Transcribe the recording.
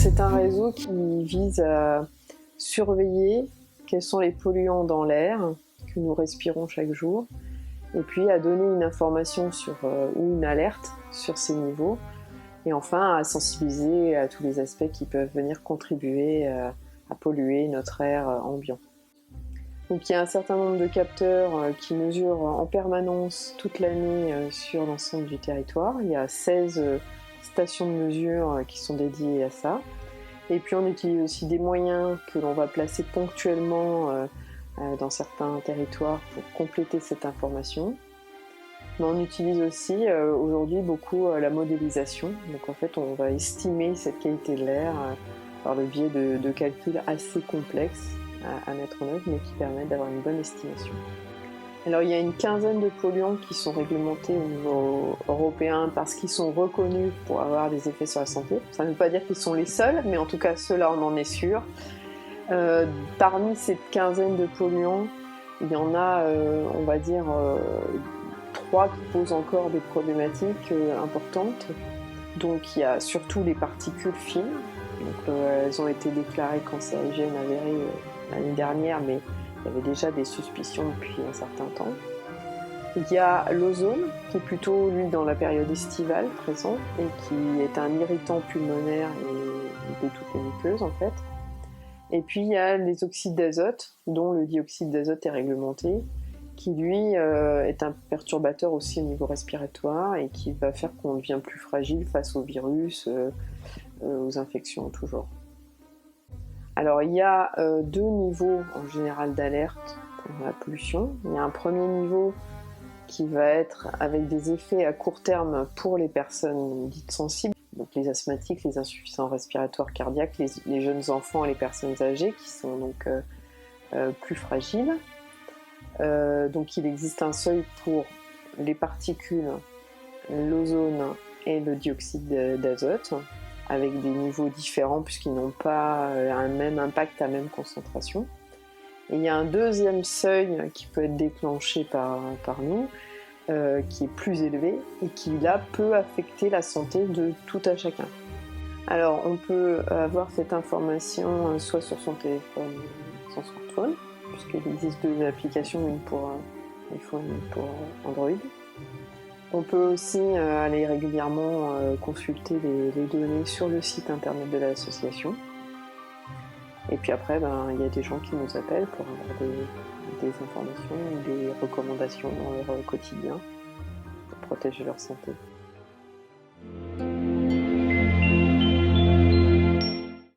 C'est un réseau qui vise à surveiller quels sont les polluants dans l'air que nous respirons chaque jour, et puis à donner une information ou une alerte sur ces niveaux, et enfin à sensibiliser à tous les aspects qui peuvent venir contribuer à polluer notre air ambiant. Donc il y a un certain nombre de capteurs qui mesurent en permanence toute l'année sur l'ensemble du territoire. Il y a 16 stations de mesure qui sont dédiées à ça. Et puis on utilise aussi des moyens que l'on va placer ponctuellement dans certains territoires pour compléter cette information. Mais on utilise aussi aujourd'hui beaucoup la modélisation. Donc en fait on va estimer cette qualité de l'air par le biais de calculs assez complexes à mettre en œuvre, mais qui permettent d'avoir une bonne estimation. Alors il y a une quinzaine de polluants qui sont réglementés au niveau européen parce qu'ils sont reconnus pour avoir des effets sur la santé. Ça ne veut pas dire qu'ils sont les seuls, mais en tout cas ceux-là on en est sûr. Parmi cette quinzaine de polluants, il y en a, on va dire, 3 qui posent encore des problématiques importantes. Donc il y a surtout les particules fines. Donc, elles ont été déclarées cancérigènes avérées l'année dernière, mais il y avait déjà des suspicions depuis un certain temps. Il y a l'ozone, qui est plutôt, lui, dans la période estivale présent, et qui est un irritant pulmonaire et de toutes les muqueuses, en fait. Et puis, il y a les oxydes d'azote, dont le dioxyde d'azote est réglementé, qui, lui, est un perturbateur aussi au niveau respiratoire, et qui va faire qu'on devient plus fragile face aux virus, aux infections toujours. Alors il y a 2 niveaux en général d'alerte pour la pollution. Il y a un premier niveau qui va être avec des effets à court terme pour les personnes dites sensibles, donc les asthmatiques, les insuffisants respiratoires cardiaques, les jeunes enfants et les personnes âgées qui sont donc plus fragiles. Donc il existe un seuil pour les particules, l'ozone et le dioxyde d'azote, avec des niveaux différents puisqu'ils n'ont pas un même impact à même concentration. Et il y a un deuxième seuil qui peut être déclenché par nous, qui est plus élevé et qui là peut affecter la santé de tout à chacun. Alors on peut avoir cette information soit sur son téléphone, son smartphone, puisqu'il existe 2 applications, une pour iPhone et une pour Android. On peut aussi aller régulièrement consulter les données sur le site internet de l'association. Et puis après, il y a des gens qui nous appellent pour avoir des informations ou des recommandations dans leur quotidien pour protéger leur santé.